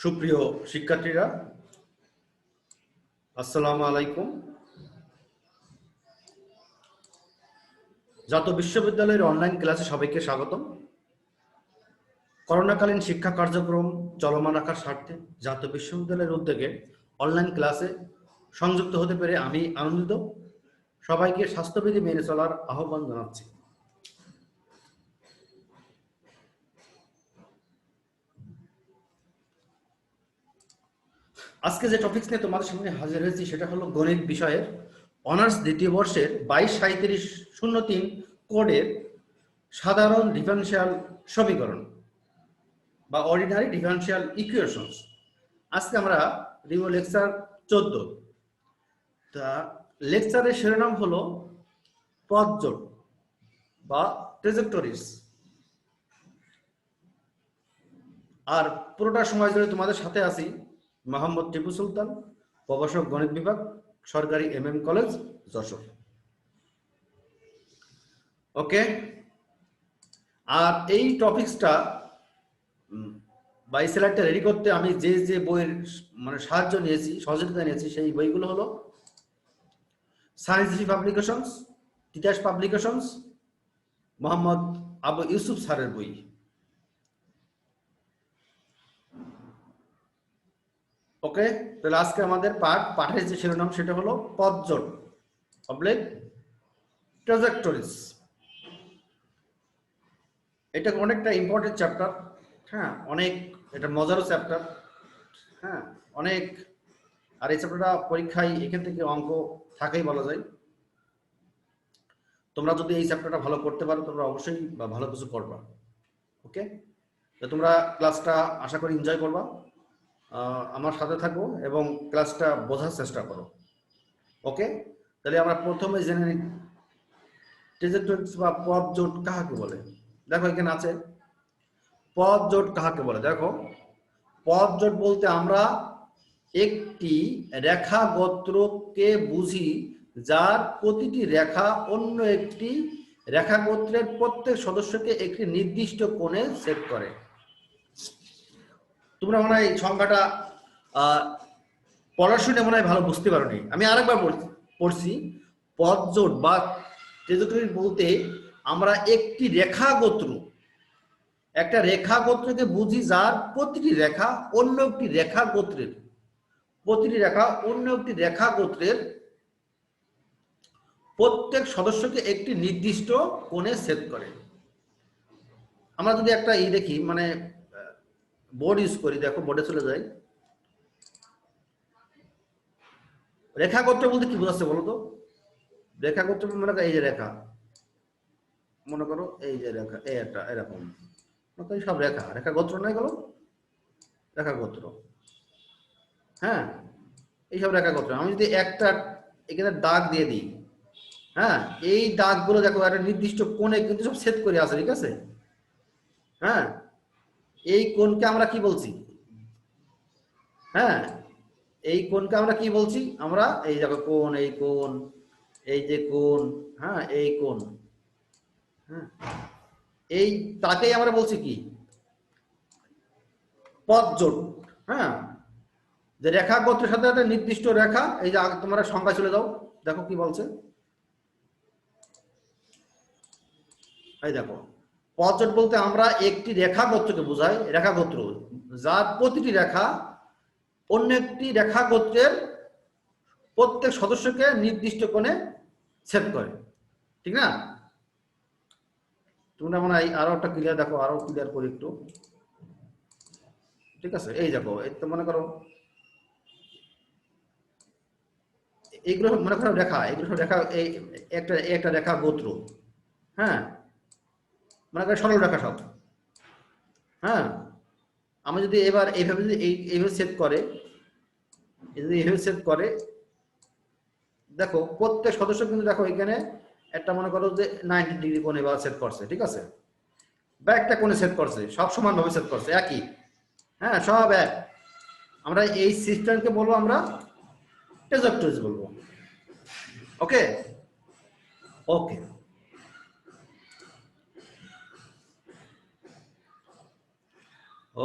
সুপ্রিয় শিক্ষার্থীরা, আসসালামু আলাইকুম। জাতীয় বিশ্ববিদ্যালয়ের অনলাইন ক্লাসে সবাইকে স্বাগতম। করোনাকালীন শিক্ষা কার্যক্রম চলমান রাখার স্বার্থে জাতীয় বিশ্ববিদ্যালয়ের উদ্যোগে অনলাইন ক্লাসে সংযুক্ত হতে পেরে আমি আনন্দিত। সবাইকে স্বাস্থ্যবিধি মেনে চলার আহ্বান জানাচ্ছি। আজকে যে টপিকস নিয়ে তোমাদের সামনে হাজির হয়েছি সেটা হলো গণিত বিষয়ের অনার্স দ্বিতীয় বর্ষের 223703 কোডের সাধারণ ডিফারেনশিয়াল সমীকরণ বা অর্ডিনারি ডিফারেনশিয়াল ইকুয়েশনস। আজকে আমরা দিব লেকচার 14। তা লেকচারের শিরোনাম হলো পথজোট বা ট্রেজেক্টরিজ। আর পুরোটা সময় ধরে তোমাদের সাথে আছি মোহাম্মদ টিপু সুলতান, প্রভাষক গণিত বিভাগ, সরকারি MM কলেজ, যশোর। ওকে, আর এই টপিকসটা বা এই স্লাইডটা রেডি করতে আমি যে যে বইয়ের সাহায্য নিয়েছি, সহযোগিতা নিয়েছি, সেই বইগুলো হলো science publications, Titas publications, Mohammad Abu Yusuf স্যারের বই। ওকে, তাহলে আজকে আমাদের পাঠের যে শিরোনাম সেটা হলো পথজোট অবলিক ট্রাজেক্টরিজ। এটা অনেকটা ইম্পর্টেন্ট চ্যাপ্টার। হ্যাঁ, অনেক এটা মজারও চ্যাপ্টার। হ্যাঁ, অনেক। আর এই চ্যাপ্টারটা পরীক্ষায় এখান থেকে অঙ্ক থাকেই বলা যায়। তোমরা যদি এই চ্যাপ্টারটা ভালো করতে পারো তোমরা অবশ্যই ভালো কিছু করবা। ওকে, তো তোমরা ক্লাসটা আশা করি এনজয় করবা, আমার সাথে থাকো এবং ক্লাসটা বোঝার চেষ্টা করো। ওকে, তাহলে আমরা প্রথমে জেনে নিই ট্রেজেক্টরিজ বা পথজোট কাহাকে বলে। দেখো এখানে আছে পথজোট কাহাকে বলে। দেখো, পথজোট বলতে আমরা একটি রেখা গোত্রকে বুঝি যার প্রতিটি রেখা অন্য একটি রেখা গোত্রের প্রত্যেক সদস্যকে একটি নির্দিষ্ট কোণে সেট করে। তোমরা মনে হয় এই সংখ্যাটা পড়াশোনা মনে হয় ভালো বুঝতে পারোনি। আমি আরেকবার পড়ছি, পথজোট বা ট্রেজেক্টরি বলতে আমরা একটি রেখা গোত্র, একটা রেখা গোত্রকে বুঝি যার প্রতিটি রেখা অন্য একটি রেখা গোত্রের, প্রতিটি রেখা অন্য একটি রেখা গোত্রের প্রত্যেক সদস্যকে একটি নির্দিষ্ট কোণে সেট করে। আমরা যদি একটা দেখি, বোর্ড ইউজ করি, দেখো বোর্ডে চলে যাই। রেখা গোত্র বলতে কি বোঝাচ্ছে বলো তো? রেখা গোত্র মনে করো এই যে রেখা, মনে করো এই যে রেখা, এই একটা এরকম সব রেখা, রেখা গোত্র নাই গেল, রেখা গোত্র। হ্যাঁ, এইসব রেখা গোত্র। আমি যদি একটা এখানে দাগ দিয়ে দিই, হ্যাঁ, এই দাগগুলো দেখো একটা নির্দিষ্ট কোণে কিন্তু সব সেট করে আছে, ঠিক আছে? হ্যাঁ, এই কোণকে আমরা কি বলছি? হ্যাঁ, এই কোণকে আমরা কি বলছি? আমরা এই দেখো কোণ, এই কোণ, এই যে কোণ, হ্যাঁ, এই কোণ, হ্যাঁ, এই তাকেই আমরা বলছি কি? পথজোট। হ্যাঁ, যে রেখা গোত্রের সাথে একটা নির্দিষ্ট রেখা, এই যে তোমরা সংখ্যা চলে যাও, দেখো কি বলছে। এই দেখো, পথজোট বলতে আমরা একটি রেখা গোত্রকে বোঝাই, রেখা গোত্র যার প্রতিটি রেখা অন্য একটি রেখা গোত্রের প্রত্যেক সদস্যকে নির্দিষ্ট কোণে ছেদ করে, ঠিক না? তোমরা মনে হয় আরো একটা ক্লিয়ার দেখো, আরো ক্লিয়ার করি একটু, ঠিক আছে? এই দেখো, এই তো মনে করো এইগুলো মনে করো রেখা, এগুলো সব রেখা, এই একটা রেখা গোত্র। হ্যাঁ, মনে করো সরল রেখা সব। হ্যাঁ, আমি যদি এবার এইভাবে যদি এইভাবে সেট করে, যদি এইভাবে সেট করে, দেখো প্রত্যেক সদস্য কিন্তু দেখো এখানে একটা মনে করো যে 90 ডিগ্রি কোণে বা সেট করছে, ঠিক আছে? বা একটা কোণে সেট করছে, সব সমানভাবে সেট করছে, একই। হ্যাঁ, সব এক। আমরা এই সিস্টেমকে বলবো আমরা ট্রেজেক্টরিজ বলবো। ওকে, ওকে,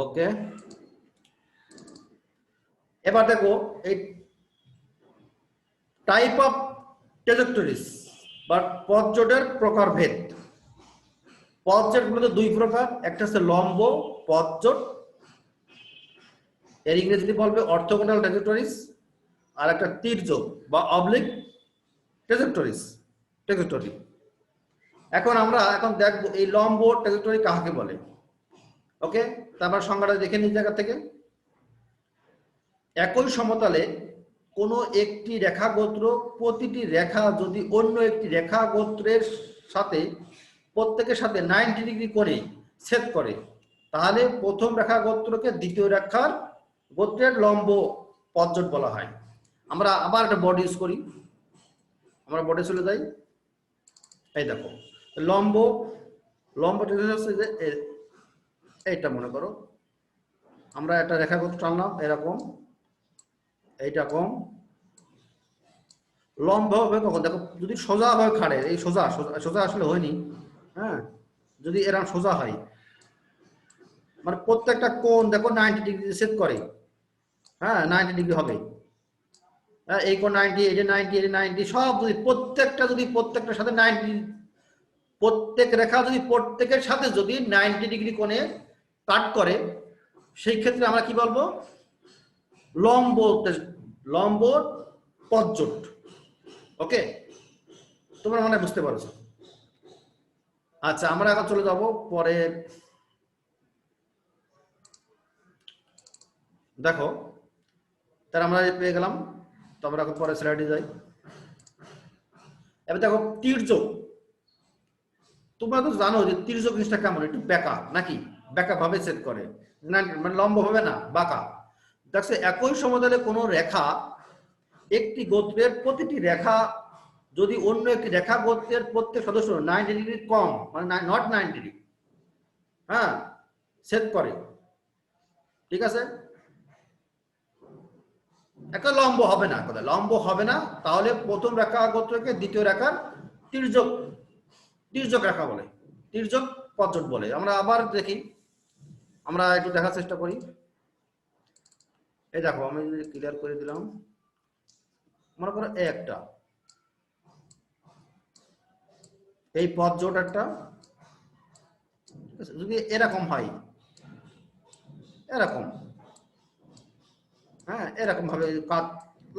ওকে। এবার দেখো এই টাইপ অফ ট্র্যাজেক্টরিজ বা পথজোটের প্রকারভেদ। পথজোট মূলত দুই প্রকার, একটা হচ্ছে লম্ব পথজোট, এর ইংরেজিতে বলবে অর্থোগোনাল ট্র্যাজেক্টরিজ, আর একটা তির্যক বা অবলিক ট্র্যাজেক্টরি। এখন আমরা দেখবো এই লম্ব ট্র্যাজেক্টরি কাকে বলে। ওকে, তারপর সংজ্ঞাটা দেখে নিই জায়গা থেকে। একই সমতলে কোনো একটি রেখা গোত্র, প্রতিটি রেখা যদি অন্য একটি রেখা গোত্রের সাথে প্রত্যেকের সাথে 90 ডিগ্রি করে ছেদ করে, তাহলে প্রথম রেখা গোত্রকে দ্বিতীয় রেখার গোত্রের লম্ব পথজোট বলা হয়। আমরা আবার একটা বোর্ড ইউজ করি, আমরা বোর্ডে চলে যাই। এই দেখো লম্ব হচ্ছে যে এইটা মনে করো আমরা একটা রেখা গোত্র টানলাম এরকম, এইটা কম লম্ব হবে কখন দেখো, যদি সোজা হয় খাড়ে, এই সোজা সোজা আসলে হয়নি, হ্যাঁ, যদি এরকম সোজা হয় মানে প্রত্যেকটা কোণ দেখো 90 ডিগ্রি সেট করে, হ্যাঁ 90 ডিগ্রি হবে, হ্যাঁ এই কোণ 90, এই যে 90, এই যে 90, সব যদি প্রত্যেকটার সাথে 90, প্রত্যেক রেখা যদি প্রত্যেকের সাথে যদি 90 ডিগ্রি কোণে কাট করে, সেই ক্ষেত্রে আমরা কি বলবো, লম্ব পথজোট। ওকে, তোমরা মনে বুঝতে পারছো। আচ্ছা, আমরা এখন চলে যাব পরে। দেখো তার আমরা পেয়ে গেলাম, তো আমরা এখন পরে স্লাইডে যাই। এবার দেখো তির্যক, তোমরা তো জানো যে তির্যক জিনিসটা কেমন, একটু বেঁকা নাকি, বেঁকা ভাবে সেট করে, মানে লম্ব হবে না, বাঁকা। দেখছো একই সমতলে কোনো রেখা, একটি গোত্রের প্রতিটি রেখা যদি অন্য একটি রেখা গোত্রের প্রত্যেক সদস্য 90 ডিগ্রি কম, মানে নট 90 ডিগ্রি, হ্যাঁ সেট করে, ঠিক আছে, একটা লম্ব হবে না, লম্ব হবে না, তাহলে প্রথম রেখা গোত্রকে দ্বিতীয় রেখার তির্যক রেখা বলে, তির্যক পথজোট বলে। আমরা আবার দেখি, আমরা একটু দেখার চেষ্টা করি। এই দেখো আমি ক্লিয়ার করে দিলাম, মনে করো একটা এই পথজোট একটা, যদি এরকম হয়, এরকম, হ্যাঁ এরকম ভাবে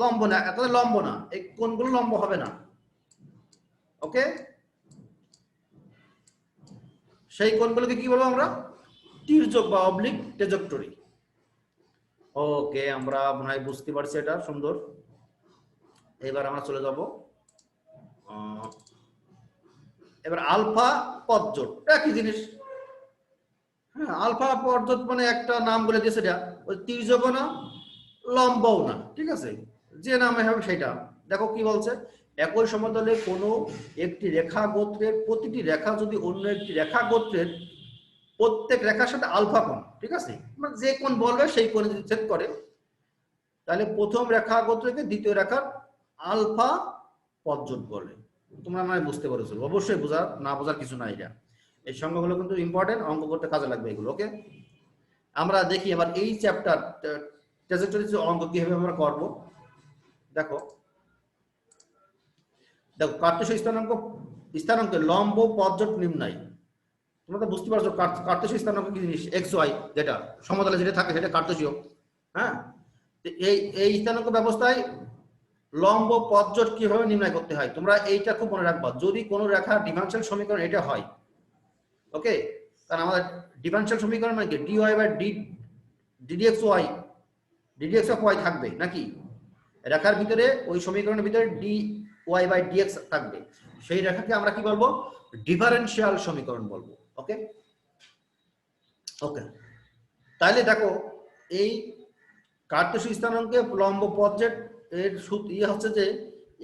লম্ব না, এত লম্ব না, এই কোণগুলো লম্ব হবে না। ওকে, সেই কোণগুলোকে কি বলবো আমরা, তির্যক বা অবলিক ট্র্যাজেক্টরি। ওকে, আমরা মনে হয় বুঝতে পারছি এটা সুন্দর। এবার আমরা চলে যাব, এবার আলফা পথজোট, একই জিনিস, হ্যাঁ আলফা পথজোট মানে একটা নাম বলে দিয়েছে, এটা ওই তির্যকও না লম্বও না, ঠিক আছে, যে নামে হবে সেটা। দেখো কি বলছে, একই সমতলে কোনো একটি রেখা গোত্রের প্রতিটি রেখা যদি অন্য একটি রেখা গোত্রের প্রত্যেক রেখার সাথে আলফা কোণ, ঠিক আছে, মানে যে কোণ বলবে সেই কোণে যদি ছেদ করে, তাহলে প্রথম রেখা গোত্রকে দ্বিতীয় রেখার আলফা পথজোট বলে। তোমরা মানে বুঝতে পারছো, অবশ্যই না বোঝার কিছু নাই, এটা এই সংখ্যাগুলো কিন্তু ইম্পর্টেন্ট, অঙ্ক করতে কাজে লাগবে এগুলো। ওকে, আমরা দেখি এবার এই চ্যাপ্টার ট্র্যাজেক্টরিজ অঙ্ক কিভাবে আমরা করব। দেখো কার্টেসীয় স্থানাঙ্কে লম্ব পথজোট নির্ণয়। তোমরা তো বুঝতে পারছো কার্টেসীয় স্থানাঙ্ক কি জিনিস, এক্স ওয়াই, যেটা সমতলে যেটা থাকে সেটা কার্টেসীয়, হ্যাঁ। এই স্থানাঙ্ক ব্যবস্থায় লম্ব পথজোট কিভাবে নির্ণয় করতে হয়, তোমরা এইটা খুব মনে রাখবা। যদি কোনো রেখার ডিফারেনশিয়াল সমীকরণ এটা হয়, ওকে, কারণ আমাদের ডিফারেনশিয়াল সমীকরণ মানে কি, dy by ddx of y থাকবে নাকি, রেখার ভিতরে ওই সমীকরণের ভিতরে dy বাই dx থাকবে, সেই রেখাকে আমরা কি বলবো, ডিফারেনশিয়াল সমীকরণ বলবো। ওকে ওকে, তাহলে দেখো এই কার্টেসীয় স্থানাঙ্কে লম্ব পথজোট এর ইয়ে হচ্ছে যে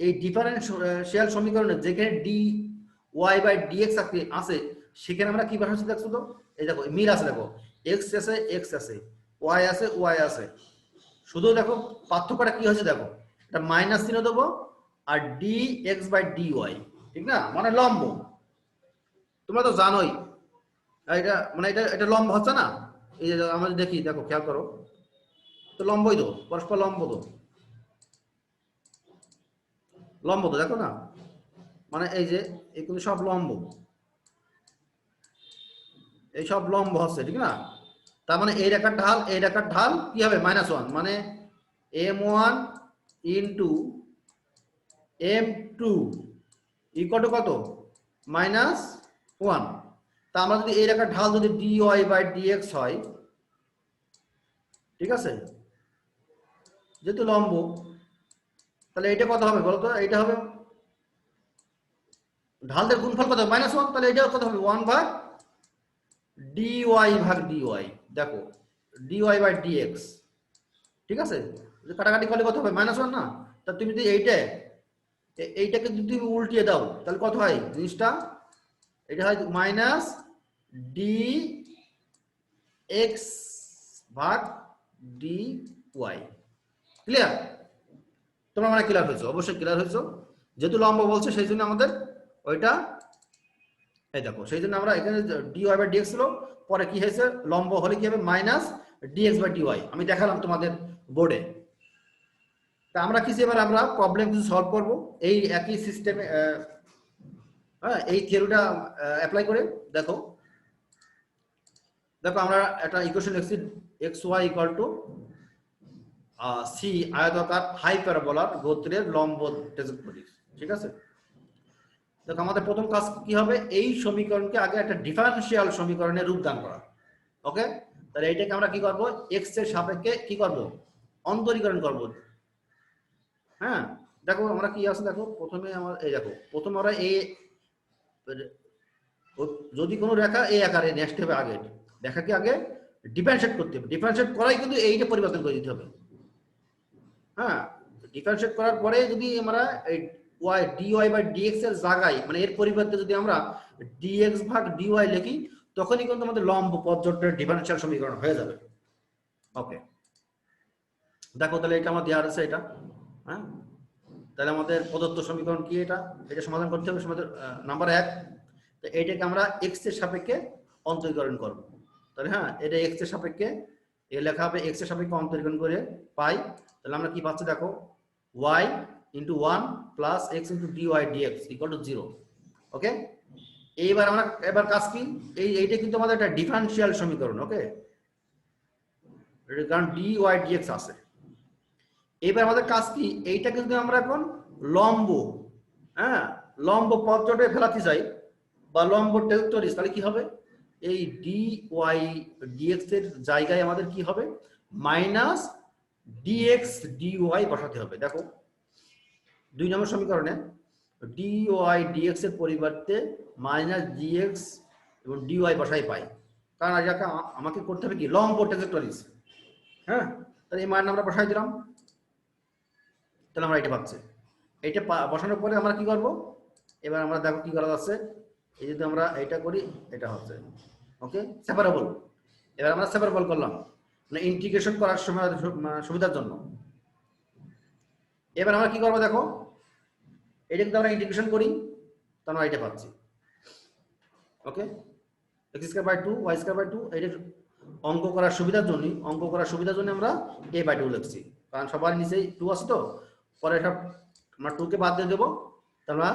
এই ডিফারেনশিয়াল সমীকরণে যেখানে dy বাই dx আছে, সেখানে আমরা কি বসাচ্ছি দেখছো তো, এই দেখো মিল আছে, দেখো x আছে x আছে, y আছে y আছে, শুধু দেখো পার্থক্যটা কি হয়েছে, দেখো এটা মাইনাস চিহ্ন দেবো আর dx বাই dy, ঠিক না, মানে লম্ব। তোমরা তো জানোই এটা মানে এটা লম্ব হচ্ছে না, এই যে আমরা দেখি, দেখো খেয়াল করো, তো লম্বই তো, পরস্পর লম্ব তো, লম্ব তো, দেখো না, মানে এই যে এই কিন্তু সব লম্ব, এই সব লম্ব হচ্ছে, ঠিক না? তার মানে এই রেখার ঢাল, এই রেখার ঢাল কি হবে? -1, মানে m1 into m2 equal to কত? -1। তা আমরা যদি এই রেখার ঢাল যদি dy/dx হয়, ঠিক আছে, যেহেতু লম্ব, তাহলে এটা কত হবে বলতো? এটা হবে ঢালদের গুণফল কত? -1, তাহলে এটা কত হবে? 1/dy/dy। দেখো dy/dx, ঠিক আছে, কাটাকাটি করলে কত হবে? -1 না? তা তুমি যদি এইটাকে যদি তুমি উল্টিয়ে দাও তাহলে কত হয় জিনিসটা? এটা হয় -dx/dy। ক্লিয়ার? তোমরা মানে ক্লিয়ার হয়েছো? অবশ্যই ক্লিয়ার হয়েছো। যেহেতু লম্ব বলছে সেই জন্য আমাদের ওইটা, এই দেখো, সেই জন্য আমরা এখানে dy/dx ছিল, পরে কি হয়েছে? লম্ব হলে কি হবে? -dx/dy। আমি দেখালাম তোমাদের বোর্ডে। তা আমরা কিছু এবার আমরা প্রবলেম কিছু সলভ করব এই একই সিস্টেমে, হ্যাঁ, এই থিওরিটা অ্যাপ্লাই করে। দেখো দেখো আমরা একটা ইকুয়েশন লিখছি, xy ইকুয়াল টু সি আয়তাকার হাইপারবোলার গোত্রের লম্ব ট্রাজেক্টরি, ঠিক আছে? দেখো আমাদের প্রথম কাজ কি হবে? এই সমীকরণকে আগে একটা ডিফারেনশিয়াল সমীকরণে রূপদান করা। ওকে, তাহলে এইটাকে আমরা কি করব? x এর সাপেক্ষে কি করব? অন্তরীকরণ করব। হ্যাঁ, দেখো আমরা কি আছে, দেখো প্রথমে আমার এই দেখো, প্রথম আমরা এই যদি কোনো রেখা এই আকারে নেক্সট হবে, আগে রেখাকে আগে ডিফারেনশিয়েট করতে হবে। ডিফারেনশিয়েট করাই কিন্তু এইটা পরিবর্তন করে দিতে হবে। হ্যাঁ, ডিফারেনশিয়েট করার পরে যদি আমরা এই dy/dx এর জায়গায়, মানে এর পরিবর্তে যদি আমরা dx/dy লিখি, তখনই কিন্তু আমাদের লম্ব পথজোটের ডিফারেনশিয়াল সমীকরণ হয়ে যাবে। ওকে, দেখো তাহলে এটা আমার দেওয়া আছে, এটা, হ্যাঁ, তাহলে আমাদের প্রদত্ত সমীকরণ কি? এটা সমাধান করতে হবে। সমাধান নাম্বার 1, তো এইটাকে আমরা x এর সাপেক্ষে অন্তরীকরণ করব। তাহলে হ্যাঁ, এটা x এর সাপেক্ষে এ লেখা হবে, x এর সাপেক্ষে অন্তরীকরণ করে পাই। তাহলে আমরা কি পাচ্ছি? দেখো y × 1 + x × dy/dx = 0। ওকে, এইবার আমরা এবার কাজ কি? এইটা কিন্তু আমাদের একটা ডিফারেনশিয়াল সমীকরণ। ওকে, কারণ dy/dx আছে। এবার আমাদের কাজ কি? এইটা কিন্তু আমরা এখন লম্ব, হ্যাঁ, লম্ব পথজোটে ফেলাতে চাই বা লম্ব ট্রাজেক্টরি, তাহলে কি হবে? এই dy/dx এর জায়গায় আমাদের কি হবে? -dx/dy বসাতে হবে। দেখো 2 নম্বর সমীকরণে dy/dx এর পরিবর্তে -dx এবং dy বসাই পাই, কারণ আজকে আমাকে করতে হবে কি? লম্ব ট্রাজেক্টরিজ। হ্যাঁ, তাহলে এই মান আমরা বসাই দিলাম, তাহলে আমরা এটা পাচ্ছি। এটা বসানোর পরে আমরা কি করব? এবার আমরা দেখো কি করা যাচ্ছে। এই যদি আমরা এটা করি, এটা হচ্ছে ওকে সেপারেবল। এবার আমরা সেপারেবল করলাম, মানে ইন্টিগ্রেশন করার সময় সুবিধার জন্য। এবার আমরা কি করব? দেখো এটা যদি আমরা ইন্টিগ্রেশন করি, তাহলে আমরা এটা পাচ্ছি। ওকে, x²/2 y²/2। এটা অঙ্ক করার সুবিধার জন্য আমরা a/2 লিখছি, কারণ সবার নিচে 2 আছে, তো পরে সব আমরা 2 কে বাদ দিয়ে দেবো। তাহলে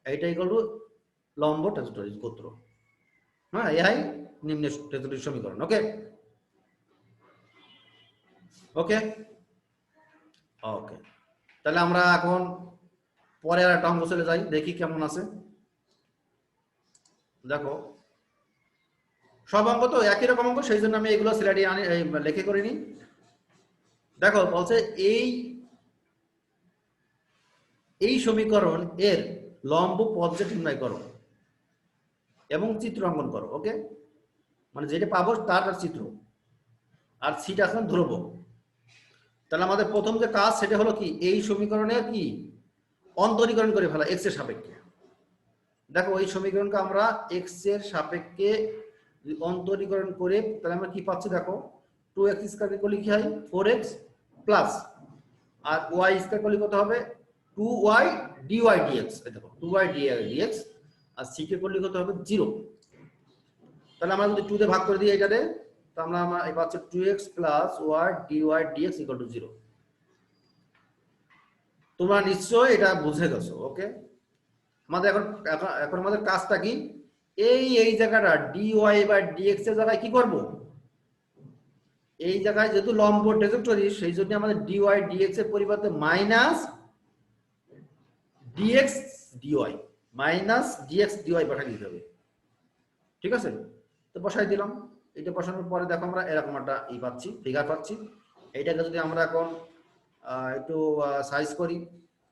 এইটা ইকুয়াল টু লম্ব ট্রাজেক্টরি গোত্র। হ্যাঁ, এই নিম্ন ট্রাজেক্টরি সমীকরণ। ওকে ওকে ওকে, তাহলে আমরা এখন পরে আর একটা অঙ্ক চলে যাই, দেখি কেমন আছে। দেখো সব অঙ্ক তো একই রকম অঙ্ক, সেই জন্য আমি এগুলো স্লাইডে লিখে করিনি। দেখো বলছে এই সমীকরণ এর লম্ব পথজোট নির্ণয় করো এবং চিত্র অঙ্কন করো। ওকে, মানে যেটা পাবো তার চিত্র, আর সিটা এখন ধ্রুবক। তাহলে আমাদের প্রথম যে কাজ সেটা হলো কি? এই সমীকরণের কি অন্তরীকরণ করে ফেলা x এর সাপেক্ষে। দেখো এই সমীকরণকে আমরা x এর সাপেক্ষে অন্তরীকরণ করে তাহলে আমরা কি পাচ্ছি? দেখো 2x² করলে কি হয়? 4x প্লাস, আর y² করলে কত হবে? 2y dy/dx। দেখো 2y dy/dx, আর c কে করলে কত হবে? 0। তাহলে আমরা যদি 2 দিয়ে ভাগ করে দিই এটাতে, তো আমরা এই পাচ্ছি 2x plus y dy dx equal to 0। তোমরা নিশ্চয়ই এটা বুঝে গেছো। ওকে, আমাদের এখন এখন আমাদের কাজটা কি, এই জায়গাটা dy বা dx এর জায়গায় কি করব, এই জায়গায় যেহেতু লম্ব ট্রাজেক্টরি সেই জন্য আমাদের dy dx এর পরিবর্তে minus dx dy minus dx dy বসাই দিতে হবে। ঠিক আছে, তো বসাই দিলাম। এটা বসানোর পরে দেখো আমরা এরকম একটা পাচ্ছি, ফিগার পাচ্ছি। এইটাকে যদি আমরা এখন একটু সাইজ করি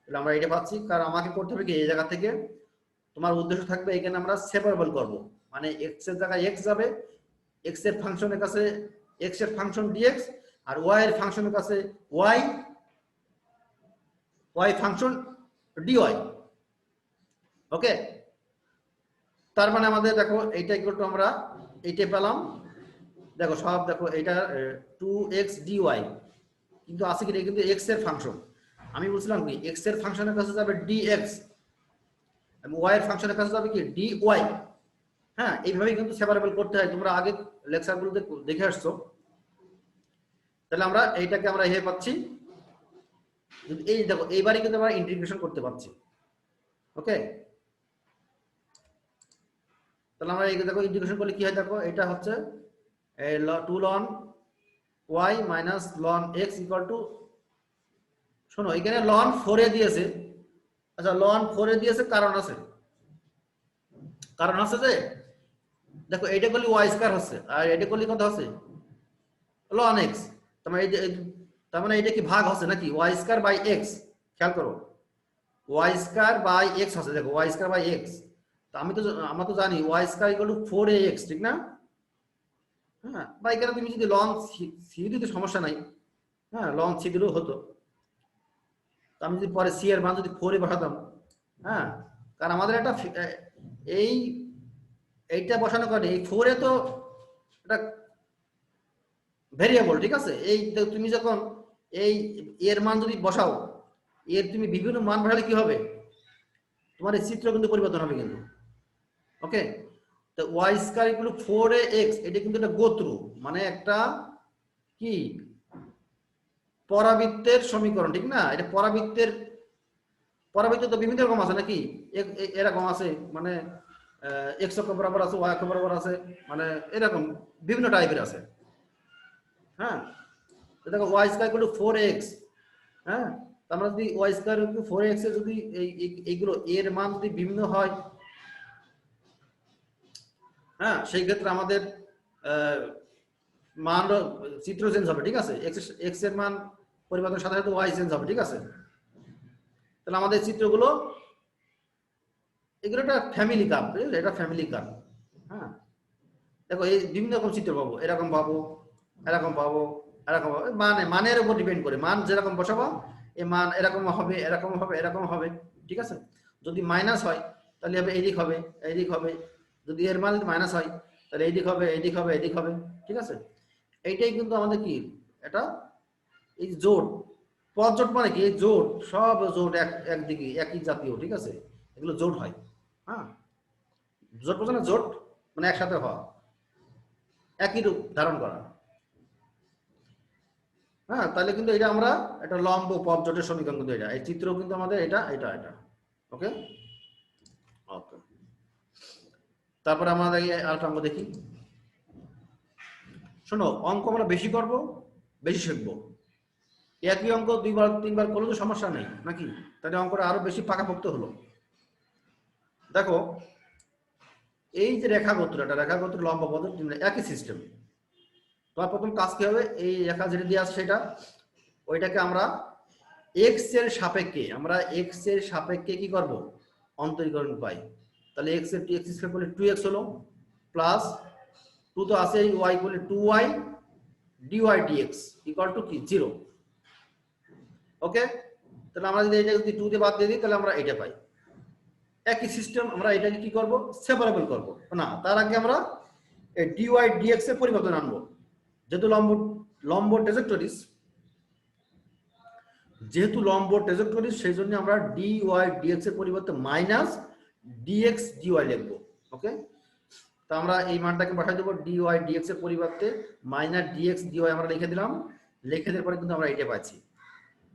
তাহলে আমরা এটা পাচ্ছি। কারণ আমাকে করতে হবে কি, এই জায়গা থেকে তোমার উদ্দেশ্য থাকবে এখানে আমরা সেপারেবল করব, মানে x এর জায়গায় x যাবে, x এর ফাংশনের কাছে x এর ফাংশন dx, আর y এর ফাংশনের কাছে y ফাংশন dy। ওকে, তার মানে আমাদের দেখো এইটা ইকুয়াল টু আমরা এইটা পেলাম। দেখো সব দেখো এটা 2x dy, কিন্তু আছে কি, কিন্তু x এর ফাংশন। আমি বলছিলাম কি x এর ফাংশনের কাছে যাবে dx এবং y এর ফাংশনের কাছে যাবে কি dy। হ্যাঁ, এইভাবেই কিন্তু সেপারেবল করতে হয়, তোমরা আগে লেকচারগুলোতে দেখে আসছো। তাহলে আমরা এইটাকে আমরা এভাবে পাচ্ছি। এই দেখো এইবারই কিন্তু আমরা ইন্টিগ্রেশন করতে পারছি। ওকে, তাহলে আমরা এই দেখো ইন্টিগ্রেশন করলে কি হয়, দেখো এটা হচ্ছে 2 ln y minus ln x equal to, শোনো এখানে ln 4 এ দিয়েছে। আচ্ছা, ln 4 এ দিয়েছে, কারণ আছে যে দেখো এইটা করলে y স্কয়ার হচ্ছে আর এটা করলে কত হচ্ছে ln x। তার মানে এটা কি ভাগ হচ্ছে নাকি y স্কয়ার বাই x। খেয়াল করো y স্কয়ার বাই x হচ্ছে, দেখো y স্কয়ার বাই x। তো আমরা তো জানি y square equal two 4ax, ঠিক না? হ্যাঁ, বা এখানে তুমি যদি ln c দিতে সমস্যা নাই, হ্যাঁ ln c দিলেও হতো। তো আমি যদি পরে c এর মান যদি 4 এ বসাতাম, হ্যাঁ, কারণ আমাদের একটা এইটা বসানোর কারণে এই 4 এ তো এটা ভেরিয়েবল, ঠিক আছে। এই তুমি যখন এর মান যদি বসাও, এর তুমি বিভিন্ন মান বসালে কি হবে, তোমার এই চিত্র কিন্তু পরিবর্তন হবে কিন্তু। ওকে, তো y square equal two 4ax, এটা কিন্তু একটা গোত্র, মানে একটা কি পরাবৃত্তের সমীকরণ, ঠিক না? এটা পরাবৃত্ত তো বিভিন্ন রকম আছে নাকি, এরকম আছে, মানে x অক্ষ বরাবর আছে, y অক্ষ বরাবর আছে, মানে এরকম বিভিন্ন টাইপের আছে। হ্যাঁ, দেখো y square equal two 4x। হ্যাঁ, আমরা যদি y square equal two 4x এর যদি এইগুলো এর মান যদি বিভিন্ন হয়, হ্যাঁ, সেই ক্ষেত্রে আমাদের মান চিত্র চেঞ্জ হবে, ঠিক আছে। x এর মান পরিবর্তনের সাথে সাথে y চেঞ্জ হবে, ঠিক আছে। তাহলে আমাদের চিত্রগুলো এগুলো একটা ফ্যামিলি কার্ভ, বুঝলে, এটা ফ্যামিলি কার্ভ। হ্যাঁ, দেখো এই বিভিন্ন রকম চিত্র পাবো, এরকম পাবো, এরকম পাবো, এরকম পাবো, মানের উপর ডিপেন্ড করে, মান যেরকম বসাবো এই মান এরকম হবে, এরকম হবে, এরকম হবে, ঠিক আছে। যদি মাইনাস হয় তাহলে হবে এইদিক হবে, এইদিক হবে। যদি এর মান যদি মাইনাস হয় তাহলে এইদিক হবে, এইদিক হবে, এইদিক হবে, ঠিক আছে। এইটাই কিন্তু আমাদের কি, এটা এই জোট, পদ জোট মানে কি, এই জোট, সব জোট একদিকে একই জাতীয়, ঠিক আছে, এগুলো জোট হয়। হ্যাঁ, জোট বোঝো না, জোট মানে একসাথে হওয়া, একই রূপ ধারণ করা। হ্যাঁ, তাহলে কিন্তু এটা আমরা একটা লম্ব পদ জোটের সমীকরণ কিন্তু এটা, এই চিত্র কিন্তু আমাদের এটা এটা এটা। ওকে, ওকে, তারপরে আমাদের আরেকটা অঙ্ক দেখি। শোনো, অঙ্ক আমরা বেশি করব, বেশি শিখবো। একই অঙ্ক 2বার 3বার করলে তো সমস্যা নেই নাকি, তাহলে অঙ্কটা আরো বেশি পাকাপোক্ত হলো। দেখো এই যে রেখাগোত্র লম্ব পদ একই সিস্টেম। তোমার প্রথম কাজ কি হবে, এই রেখা যেটা দিয়ে আসছে সেটা, ওইটাকে আমরা x এর সাপেক্ষে কি করব, অন্তরীকরণ পাই। তাহলে x এর x স্কয়ার করলে 2x হলো, প্লাস 2 তো আছে, y করলে 2y dy dx equal to কি 0। ওকে, তাহলে আমরা যদি এটা যদি 2 দিয়ে বাদ দিয়ে দিই তাহলে আমরা এটা পাই। একই সিস্টেম, আমরা এটাকে কি করব, সেপারেবল করব না, তার আগে আমরা এই dy dx এর পরিবর্তন আনবো। যেহেতু লম্ব ট্রাজেক্টরিজ সেই জন্য আমরা dy dx এর পরিবর্তে মাইনাস dx dy লিখবো। ওকে, তো আমরা এই মানটাকে বসাই দেবো dy dx এর পরিবর্তে মাইনাস dx dy আমরা লিখে দিলাম, লিখে দেওয়ার পরে কিন্তু আমরা এটা পাচ্ছি।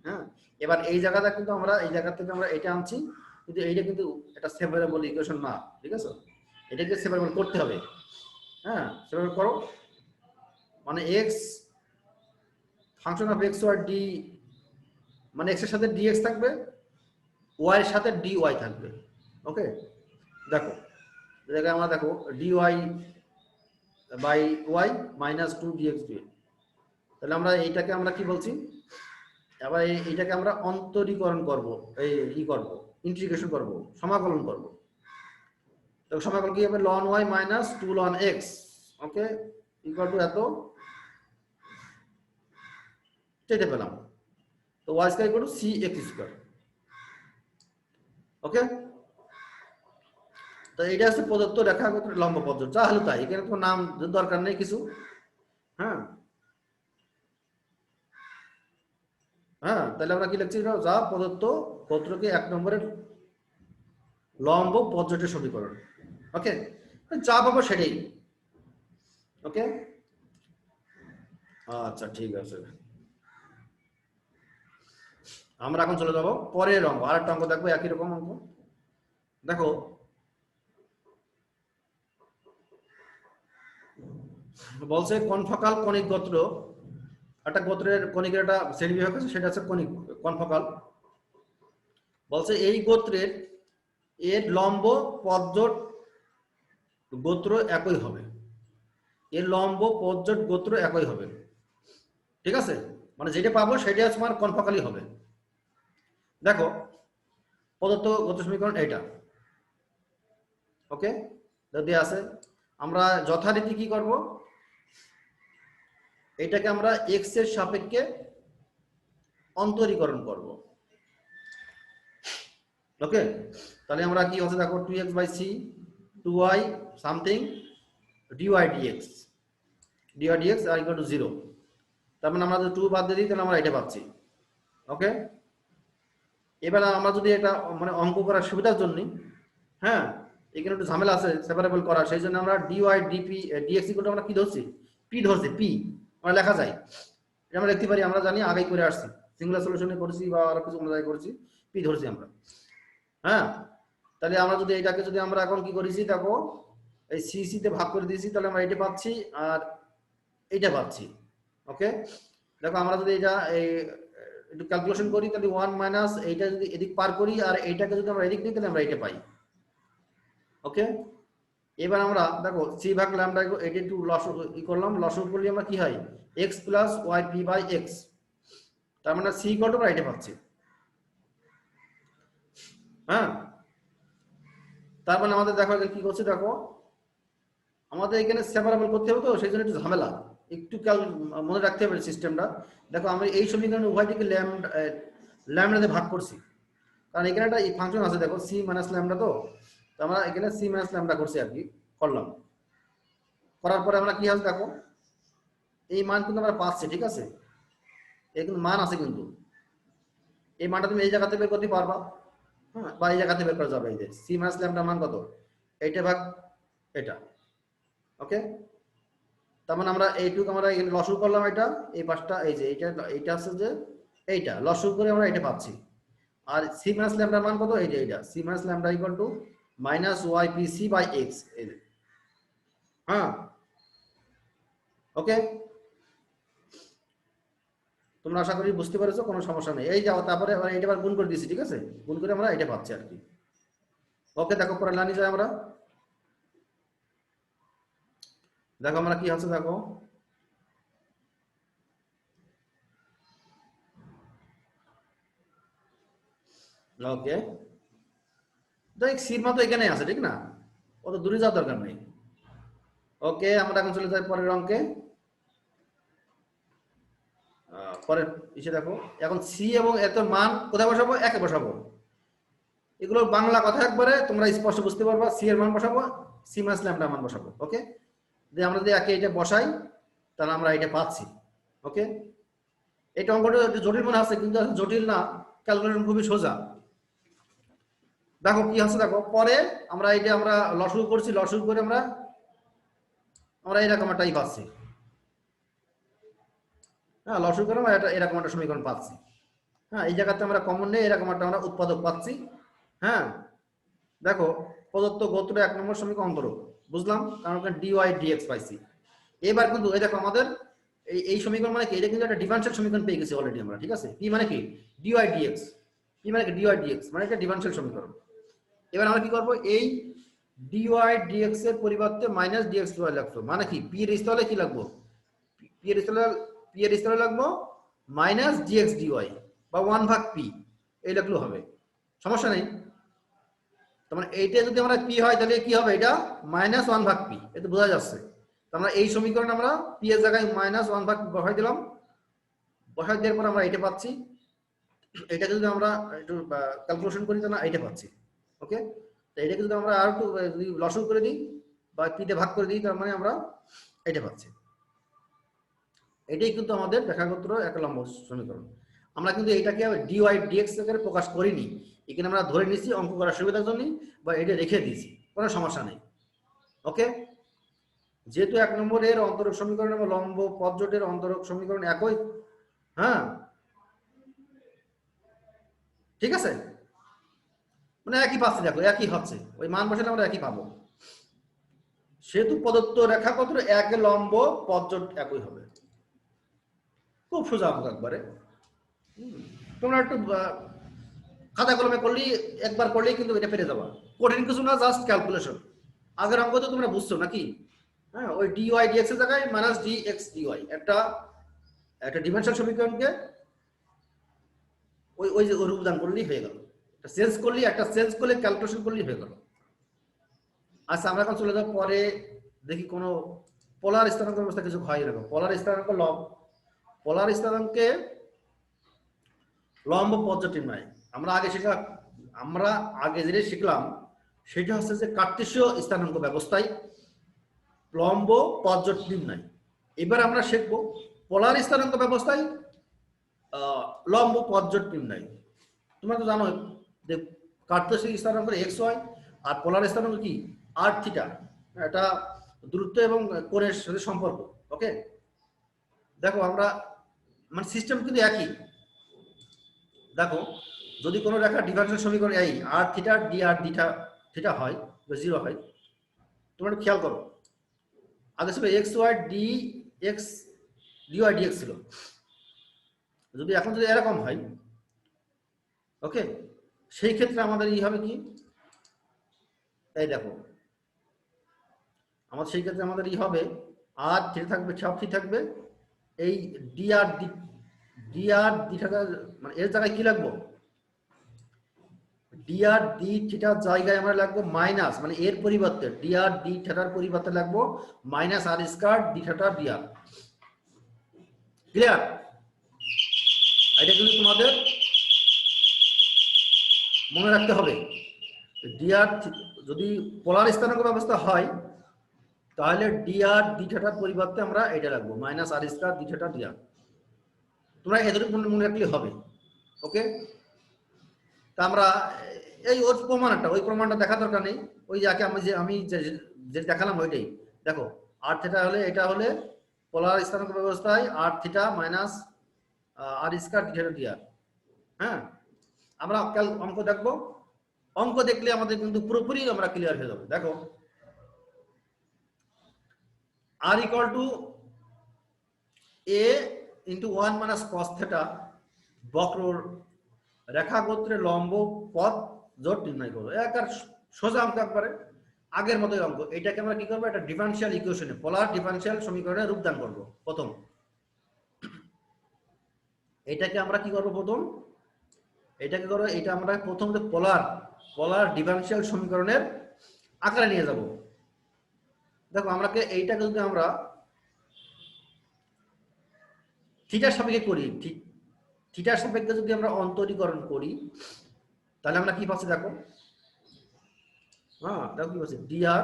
হ্যাঁ, এবার এই জায়গাটা কিন্তু আমরা এই জায়গা থেকে আমরা এটা আনছি, কিন্তু এইটা কিন্তু এটা সেপারেবল ইকুয়েশন না, ঠিক আছে? এটাকে সেপারেবল করতে হবে। হ্যাঁ, সেপারেবল করো, মানে x function of x y d, মানে x এর সাথে dx থাকবে, y এর সাথে dy থাকবে। ওকে, দেখো জায়গায় আমরা দেখো dy by y minus 2 dx dy, তাহলে আমরা এইটাকে আমরা কি বলছি, এবার এইটাকে আমরা অন্তরীকরণ করব, এই করব ইন্টিগ্রেশন করব, সমাকলন করব। তো সমাকলন কি হবে, ln y minus 2 ln x, okay, equal to এত, এটা পেলাম। তো y square equal to cx square. Okay, তো এটা হচ্ছে প্রদত্ত রেখাগত লম্ব পদ্ধতি, যা হলো তাই, এখানে কোনো নাম দরকার নেই কিছু। হ্যাঁ হ্যাঁ, তাহলে আমরা কি লিখছি, যা প্রদত্ত ক্ষেত্রকে 1 নম্বরের লম্ব পদ্ধতির সমীকরণ। ওকে, যা পাবো সেটাই। ওকে, আচ্ছা ঠিক আছে, আমরা এখন চলে যাব পরের অঙ্ক, আরেকটা অঙ্ক দেখবো একই রকম অঙ্ক। দেখো বলছে কনফোকাল কণিক গোত্র, একটা গোত্রের কণিকের একটা শ্রেণী বিভাগ আছে, সেটা হচ্ছে কণিক কনফোকাল। বলছে এই গোত্রের এর লম্ব পদজোট গোত্র একই হবে, এর লম্ব পদজোট গোত্র একই হবে, ঠিক আছে? মানে যেটা পাবো সেটা তোমার কনফোকালই হবে। দেখো প্রদত্ত গোত্র সমীকরণ এইটা, ওকে, যদি আছে আমরা যথারীতি কি করব, এটাকে আমরা x এর সাপেক্ষে অন্তরীকরণ করব। ওকে, তাহলে আমরা কি হচ্ছে দেখো 2x/c 2y something dy dx, dy dx আর ইকুয়াল টু 0। তার মানে আমরা যদি 2 বাদ দিয়ে দিই তাহলে আমরা এটা পাচ্ছি। ওকে, এবার আমরা যদি এটা মানে অঙ্ক করার সুবিধার জন্য, হ্যাঁ এখানে একটু ঝামেলা আছে সেপারেবল করা, সেই জন্য আমরা dy dp dx equal to আমরা কি ধরছি, p ধরছি, p আমরা লেখা যায়, এটা আমরা লিখতে পারি, আমরা জানি আগেই করে আসছি, সিঙ্গুলার সলিউশনে করেছি বা আরো কিছু অন্য জায়গায় করেছি, p ধরছি আমরা। হ্যাঁ, তাহলে আমরা যদি এটাকে যদি আমরা এখন কি করেছি দেখো, এই সি সি তে ভাগ করে দিয়েছি, তাহলে আমরা এটা পাচ্ছি আর এইটা পাচ্ছি। ওকে, দেখো আমরা যদি এটা এই একটু ক্যালকুলেশন করি, তাহলে 1 মাইনাস এইটা যদি এদিক পার করি আর এইটাকে যদি আমরা এদিক নিই তাহলে আমরা এটা পাই। ওকে, এবার আমরা দেখো সি ভাগ ল্যামডা এটা একটু লসু ই করলাম, লসু করলে আমরা কি হয় x plus y p by x, তার মানে সি ইকুয়াল টু আমরা এটা পাচ্ছি। হ্যাঁ, তার মানে আমাদের দেখো কি করছে, দেখো আমাদের এখানে সেপারেবল করতে হবে, তো সেই জন্য একটু ঝামেলা, একটু মনে রাখতে হবে সিস্টেমটা। দেখো আমরা এই সমীকরণে উভয় দিকে ল্যামডা দিয়ে ভাগ করছি, কারণ এখানে একটা ফাংশন আছে দেখো সি মাইনাস ল্যামডা, তো আমরা এখানে সি মাইনাস ল্যামডা করছি আর কি, করলাম, করার পরে আমরা কি আছে দেখো এই মান কিন্তু আমরা পাচ্ছি, ঠিক আছে, এই কিন্তু মান আছে, কিন্তু এই মানটা তুমি এই জায়গাতে বের করতে পারবা। হ্যাঁ, বা এই জায়গাতে বের করা যাবে, এই যে সি মাইনাস ল্যামডা মান কত, এইটা ভাগ এটা। ওকে, তার মানে আমরা এইটুকু আমরা এখানে লসগু করলাম, এটা এই পাঁচটা এই যে এইটা আছে যে এইটা লসগু করে আমরা এটা পাচ্ছি, আর সি মাইনাস ল্যামডার মান কত, এই যে এইটা c minus lambda equal to minus y p c by x. হ্যাঁ, ওকে, তোমরা আশা করি বুঝতে পেরেছো, কোনো সমস্যা নেই। এই যাও, তারপরে আমরা এটা আবার গুণ করে দিয়েছি, ঠিক আছে, গুণ করে আমরা এটা পাচ্ছি আর কি। ওকে, দেখো পরে লাইনে যাই আমরা, দেখো আমরা কি হচ্ছে দেখো, ওকে, দেখ সির মতো এখানে আছে, ঠিক না, অত দূরে যাওয়ার দরকার নেই। ওকে, আমরা এখন চলে যাই পরের অঙ্কে। পরের ইসে দেখো, এখন সি এবং এত মান কোথায় বসাবো, একে বসাবো, এগুলো বাংলা কথা একবারে তোমরা স্পষ্ট বুঝতে পারবা। সি এর মান বসাবো, সি মাইনাস ল্যামডা মান বসাবো। ওকে, যে আমরা যদি একে এটা বসাই তাহলে আমরা এটা পাচ্ছি। ওকে, এটা অঙ্কটা একটু জটিল মনে হচ্ছে, কিন্তু জটিল না, ক্যালকুলেশন খুবই সোজা। দেখো কি হচ্ছে দেখো, পরে আমরা এটা আমরা লসগু করছি, লসগু করে আমরা আমরা এরকম একটাই পাচ্ছি। হ্যাঁ, লসগু করে আমরা এরকম একটা সমীকরণ পাচ্ছি। হ্যাঁ, এই জায়গাতে আমরা কমন নেই, এরকম একটা আমরা উৎপাদক পাচ্ছি। হ্যাঁ, দেখো প্রদত্ত গোত্র 1 নম্বর সমীকরণ অন্তরক বুঝলাম, কারণ ওখানে ডিওয়াই ডিএক্স পাইছি। এবার কিন্তু এই দেখো আমাদের এই সমীকরণ মানে কি, এটা কিন্তু একটা ডিফারেনশিয়াল সমীকরণ পেয়ে গেছি অলরেডি আমরা, ঠিক আছে। পি মানে কি ডিওয়াই ডিএক্স, পি মানে কি ডিওয়াই ডিএক্স, মানে এটা ডিফারেনশিয়াল সমীকরণ। এবার আমরা কি করব, এই ডিওয়াই ডিএক্স এর পরিবর্তে মাইনাস ডিএক্স ডিওয়াই লিখবো, মানে কি পি এর স্থলে কি লিখবো, পি এর স্থলে লিখবো মাইনাস ডিএক্স ডিওয়াই বা 1/p এই লিখলেও হবে, সমস্যা নেই। তার মানে এইটা যদি আমরা পি হয় তাহলে কি হবে, এটা -1/p, এটা বোঝা যাচ্ছে। আমরা এই সমীকরণে আমরা পি এর জায়গায় -1/p বসাই দিলাম, বসাই দেওয়ার পর আমরা এটা পাচ্ছি। এটা যদি আমরা একটু ক্যালকুলেশন করি তাহলে এটা পাচ্ছি। ওকে, তো এটাকে যদি আমরা আর একটু যদি লসগু করে দিই বা পি তে ভাগ করে দিই, তার মানে আমরা এটা পাচ্ছি। এটাই কিন্তু আমাদের রেখাগোত্র এক লম্ব সমীকরণ। আমরা কিন্তু এটাকে ডিওয়াই ডিএক্স আকারে প্রকাশ করিনি, এখানে আমরা ধরে নিচ্ছি অঙ্ক করার সুবিধার জন্য বা এটা রেখে দিয়েছি, কোনো সমস্যা নেই। ওকে, যেহেতু 1 নম্বরের অন্তরক সমীকরণ এবং লম্ব পদজোটের অন্তরক সমীকরণ একই, হ্যাঁ ঠিক আছে, মানে একই পাচ্ছি, দেখো একই হচ্ছে, ওই মান বসালে আমরা একই পাবো। সেহেতু প্রদত্ত রেখাগোত্র এক লম্ব পদজোট একই হবে। খুব সোজা অঙ্ক একবারে, তোমরা একটু খাতা কলমে করলেই, একবার করলেই কিন্তু এটা পেরে যাবা, কঠিন কিছু না, জাস্ট ক্যালকুলেশন। আগের অঙ্ক তো তোমরা বুঝছো নাকি, হ্যাঁ ওই ডিওয়াই ডিএক্স এর জায়গায় মাইনাস ডিএক্স ডিওয়াই, একটা ডিমেনশন সমীকরণকে ওই যে রূপদান করলেই হয়ে গেল, চেঞ্জ করলেই, একটা চেঞ্জ করলে ক্যালকুলেশন করলেই হয়ে গেল। আচ্ছা, আমরা এখন চলে যাব পরে, দেখি কোনো পোলার স্থানাঙ্ক ব্যবস্থা কিছু হয় এরকম। পোলার স্থানাঙ্কে লম্ব পদজোট নির্ণয় আমরা আগে যেটা শিখলাম সেটা হচ্ছে যে কার্টেসীয় স্থানাঙ্ক ব্যবস্থায় লম্ব পদজোট নির্ণয়। এবার আমরা শিখব পোলার স্থানাঙ্ক ব্যবস্থায় লম্ব পদজোট নির্ণয়। তোমরা তো জানো যে কার্টেসীয় স্থানাঙ্ক এক্স ওয়াই আর পোলার স্থানাঙ্ক কি আর থিটা, এটা দূরত্ব এবং কোণের সাথে সম্পর্ক। ওকে, দেখো আমরা মানে সিস্টেম কিন্তু একই। দেখো যদি কোনো রেখা ডিফারেনশিয়াল সমীকরণ এই আর থিটা ডি আর থিটা হয় বা 0 হয়, তোমরা একটু খেয়াল করো, আগে ছিল x y d x dy dx ছিল, যদি এখন যদি এরকম হয়, ওকে, সেই ক্ষেত্রে আমাদের ই হবে কি, এই দেখো সেই ক্ষেত্রে আমাদের ই হবে আর থিটা থাকবে, সব ঠিক থাকবে, এই ডি আর ডি থাকা মানে এর জায়গায় কি লাগবো, ডি আর ডি থিটার জায়গায় আমরা লাগবো মাইনাস, মানে এর পরিবর্তে ডি আর ডি থিটার পরিবর্তে লাগবো minus r square d theta D আর। ক্লিয়ার? এটা কিন্তু তোমাদের মনে রাখতে হবে। ডি আর যদি পোলার স্থানাঙ্ক ব্যবস্থা হয় তাহলে ডি আর ডি থিটার পরিবর্তে আমরা এটা রাখবো minus r square d theta D আর। তোমরা এতটুকু মনে রাখলে হবে। ওকে, তা আমরা ওই প্রমাণটা দেখা দরকার নেই, ওই যাকে আমি যে দেখালাম ওইটাই দেখো, আর থিটা হলে এটা হলে পোলার স্থানাঙ্ক ব্যবস্থায় আর theta minus r square d theta D আর। হ্যাঁ, আমরা অঙ্ক দেখবো, অঙ্ক দেখলে আমাদের কিন্তু পুরোপুরি আমরা ক্লিয়ার হয়ে যাবে। দেখো r equal to a into 1 minus cos theta বক্র রেখাগোত্রে লম্ব পদ জোট নির্ণয় করবো। একার সোজা অঙ্ক একবারে আগের মতোই অঙ্ক। এটাকে আমরা কি করবো, একটা ডিফারেনশিয়াল ইকুয়েশনে পোলার ডিফারেনশিয়াল সমীকরণে রূপদান করবো। প্রথম এটাকে আমরা কি করবো, এটা আমরা প্রথম পোলার ডিফারেনশিয়াল সমীকরণের আকারে নিয়ে যাব। দেখো আমরাকে এইটাকে যদি আমরা থিটার সাপেক্ষে করি, থিটার সাপেক্ষে যদি আমরা অন্তরীকরণ করি তাহলে আমরা কি পাচ্ছি, দেখো দেখো কি পাচ্ছি, ডিআর,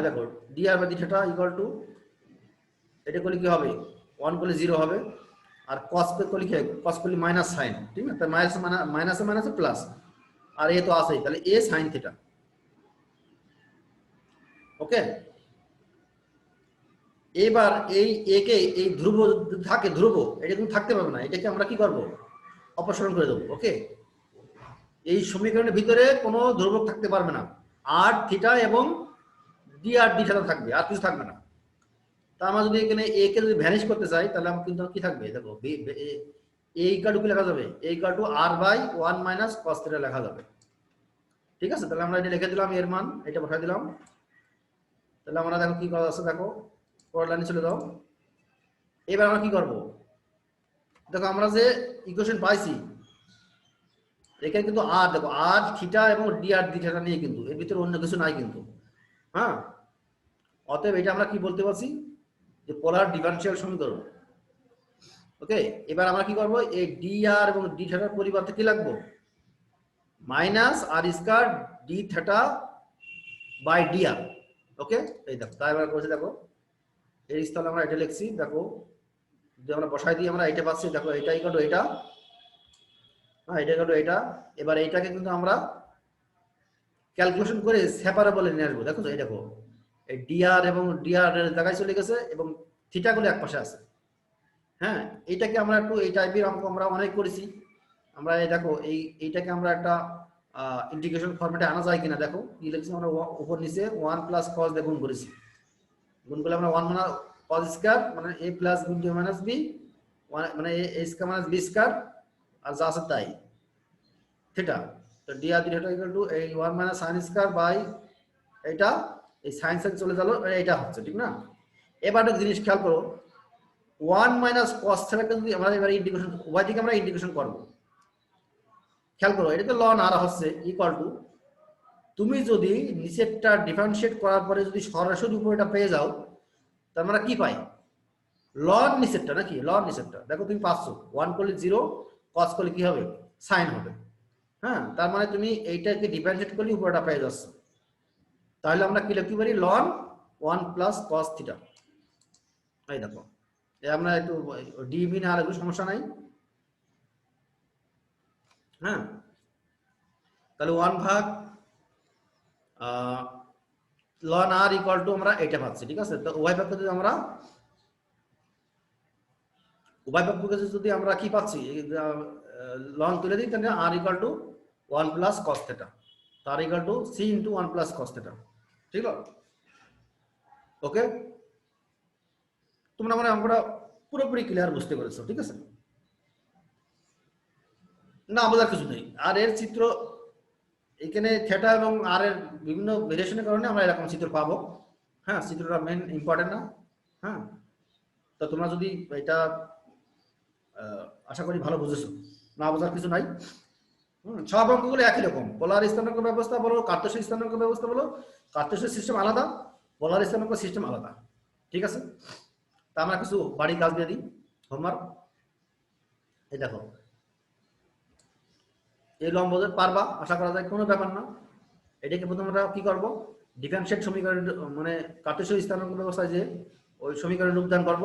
দেখো ডিআর বা ডি থিটা ইকুয়াল টু, এটা করলে কি হবে 1 করলে 0 হবে, আর কস করলে কি কস করলে মাইনাস সাইন, ঠিক না, তার মাইনাসে প্লাস, আর এ তো আছেই, তাহলে এ সাইন থিটা। ওকে, এবার এই একে এই ধ্রুব থাকে, ধ্রুব এটা কিন্তু থাকতে পারবে না, এটাকে আমরা কি করব, অপসারণ করে দেবো। ওকে, এই সমীকরণের ভিতরে কোনো ধ্রুবক থাকতে পারবে না, আর থিটা এবং ডি আর ডি থিটা থাকবে, আর কিছু থাকবে না। তা আমরা যদি এখানে এ কে যদি ভ্যানিশ করতে চাই তাহলে আমার কিন্তু কি থাকবে, দেখো এ ইকুয়াল টু কি লেখা যাবে, a equal to r by 1 minus cos theta লেখা যাবে। ঠিক আছে, তাহলে আমরা এটা লিখে দিলাম, এর মান এটা বসাই দিলাম। তাহলে আমরা দেখো কি করা আছে, দেখো পরের লাইনে চলে যাও। এবার আমরা কি করব, দেখো আমরা যে ইকুয়েশন পাইছি এখানে কিন্তু আর দেখো আর থিটা এবং ডি আর ডি থিটা নিয়ে, কিন্তু এর ভিতরে অন্য কিছু নাই কিন্তু। হ্যাঁ, অতএব এটা আমরা কি বলতে পারছি, যে পোলার ডিফারেনশিয়াল সমীকরণ। ওকে, এবার আমরা কি করব, এই ডি আর এবং ডি থিটার পরিবর্তে কি লিখব, minus r square d theta by d r. Okay, এই দেখো তাই এবার করেছি, দেখো এই স্থলে আমরা এটা লিখছি, দেখো যদি আমরা বসাই দিই আমরা এটা পাচ্ছি, দেখো এটা ইকুয়াল টু এটা, হ্যাঁ এটা ইকুয়াল টু এটা। এবার এইটাকে কিন্তু আমরা ক্যালকুলেশন করে সেপারেবলে নিয়ে আসবো। দেখো তো এই দেখো এই ডিআর এবং ডিআর এর জায়গায় চলে গেছে এবং থিটা গুলো একপাশে আছে। হ্যাঁ, এইটাকে আমরা একটু এই টাইপের অঙ্ক আমরা অনেক করেছি। আমরা এই দেখো এইটাকে আমরা একটা ইন্টিগ্রেশন ফরম্যাটে আনা যায় কিনা, দেখো কি লিখছি আমরা, উপর নিচে 1 প্লাস cos দিয়ে গুণ করেছি, গুণ করলে আমরা 1 মানে cos স্কয়ার মানে a প্লাস গুণ মাইনাস b মানে a square minus b square, আর যা আছে তাই থিটা। তো d r theta equal to এই 1 মাইনাস sin স্কয়ার বাই এটা, এই sin sin চলে গেল, এটা হচ্ছে ঠিক না। এবার একটা জিনিস খেয়াল করো, 1 মাইনাস cos থিটাকে যদি আমরা এবারে ইন্টিগ্রেশন উভয় দিকে আমরা ইন্টিগ্রেশন করব, খেয়াল করো এটা তো ln r হচ্ছে ইকুয়াল টু, তুমি যদি নিচেরটা ডিফারেন্সিয়েট করার পরে যদি সরাসরি উপরেটা পেয়ে যাও, তার মানে কি পাই, ln নিচেরটা নাকি, ln নিচেরটা দেখো তুমি পাচ্ছো 1 করলে 0, cos করলে কি হবে, sin হবে। হ্যাঁ, তার মানে তুমি এইটাকে ডিফারেন্সিয়েট করলে উপরেটা পেয়ে যাচ্ছ। তাহলে আমরা কি লিখতে পারি, ln 1 প্লাস cos থিটা। এই দেখো আমরা একটু ডিবি না, আর একটু সমস্যা নাই। হ্যাঁ, তাহলে 1 ভাগ ln r ইকুয়াল টু আমরা এটা পাচ্ছি। ঠিক আছে, তো উভয় পক্ষে যদি আমরা কি পাচ্ছি, ln তুলে দিই, তাহলে r equal to 1 plus cos theta, তার equal to c into 1 plus cos theta. ঠিক আছে, ওকে, তোমরা মানে অঙ্কটা পুরোপুরি ক্লিয়ার বুঝতে পেরেছো। ঠিক আছে, না বোঝার কিছু নেই। আর এর চিত্র এখানে থিটা এবং আর এর বিভিন্ন ভেরিয়েশনের কারণে আমরা এরকম চিত্র পাবো। হ্যাঁ, চিত্রটা মেন ইম্পর্টেন্ট না। হ্যাঁ, তো তোমরা যদি এটা আশা করি ভালো বুঝেছো, না বোঝার কিছু নাই। সব অঙ্কগুলো একই রকম, পোলার স্থানাঙ্ক ব্যবস্থা বলো, কার্তেশীয় স্থানাঙ্ক ব্যবস্থা বলো, কার্তেশীয় সিস্টেম আলাদা, পোলার স্থানাঙ্ক সিস্টেম আলাদা। ঠিক আছে, তা আমরা কিছু বাড়ি কাজ দিয়ে দিই, হোমওয়ার্ক। এই দেখো এই লম্ব পারবা, আশা করা যায় কোনো ব্যাপার না। এটাকে প্রথমে আমরা কি করব, ডিফারেনশিয়েট সমীকরণ মানে কার্তেশীয় স্থানাঙ্ক ব্যবস্থায় যে ওই সমীকরণে রূপদান করব।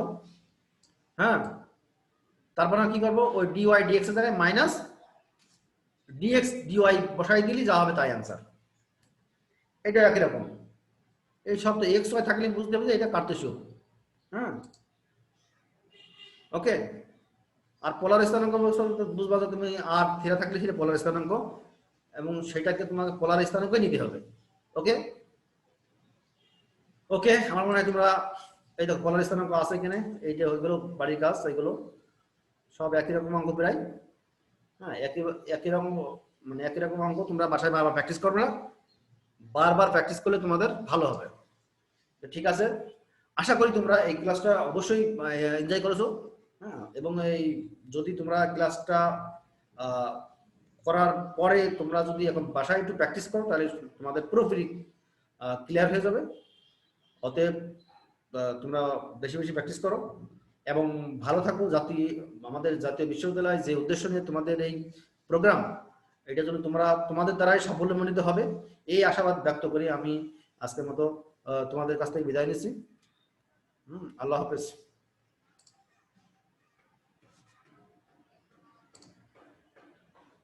হ্যাঁ, তারপর আমরা কি করব, ওই dy dx এর জায়গায় মাইনাস dx dy বসাই দিলি যা হবে তাই आंसर। এটা একই রকম, এই শব্দ x y থাকলে বুঝতে হবে যে এটা কার্তেশীয়। হ্যাঁ, ওকে, আর পোলার স্থানাঙ্ক ব্যবস্থা বুঝবা যে তুমি আর থিটা থাকলে সেটা পোলার স্থানাঙ্ক, এবং সেটাকে তোমাকে পোলার স্থানাঙ্কই নিতে হবে। ওকে ওকে, আমার মনে হয় তোমরা এই দেখো পোলার স্থানাঙ্ক আছে এখানে, এই যে ওইগুলো বাড়ির কাজ, এইগুলো সব একই রকম অঙ্ক প্রায়। হ্যাঁ, একই রকম মানে একই রকম অঙ্ক তোমরা বাসায় বারবার প্র্যাকটিস করবে না, বারবার প্র্যাকটিস করলে তোমাদের ভালো হবে। ঠিক আছে, আশা করি তোমরা এই ক্লাসটা অবশ্যই এনজয় করেছো। হ্যাঁ, এবং এই যদি তোমরা ক্লাসটা করার পরে তোমরা যদি এখন বাসায় একটু প্র্যাকটিস করো তাহলে তোমাদের পুরোপুরি ক্লিয়ার হয়ে যাবে। অতএব তোমরা বেশি বেশি প্র্যাকটিস করো এবং ভালো থাকো। আমাদের জাতীয় বিশ্ববিদ্যালয় যে উদ্দেশ্য নিয়ে তোমাদের এই প্রোগ্রাম, এটা জন্য তোমাদের দ্বারাই সাফল্যমণ্ডিত হবে, এই আশাবাদ ব্যক্ত করি আমি আজকের মতো তোমাদের কাছ থেকে বিদায় নিচ্ছি। আল্লাহ হাফেজ।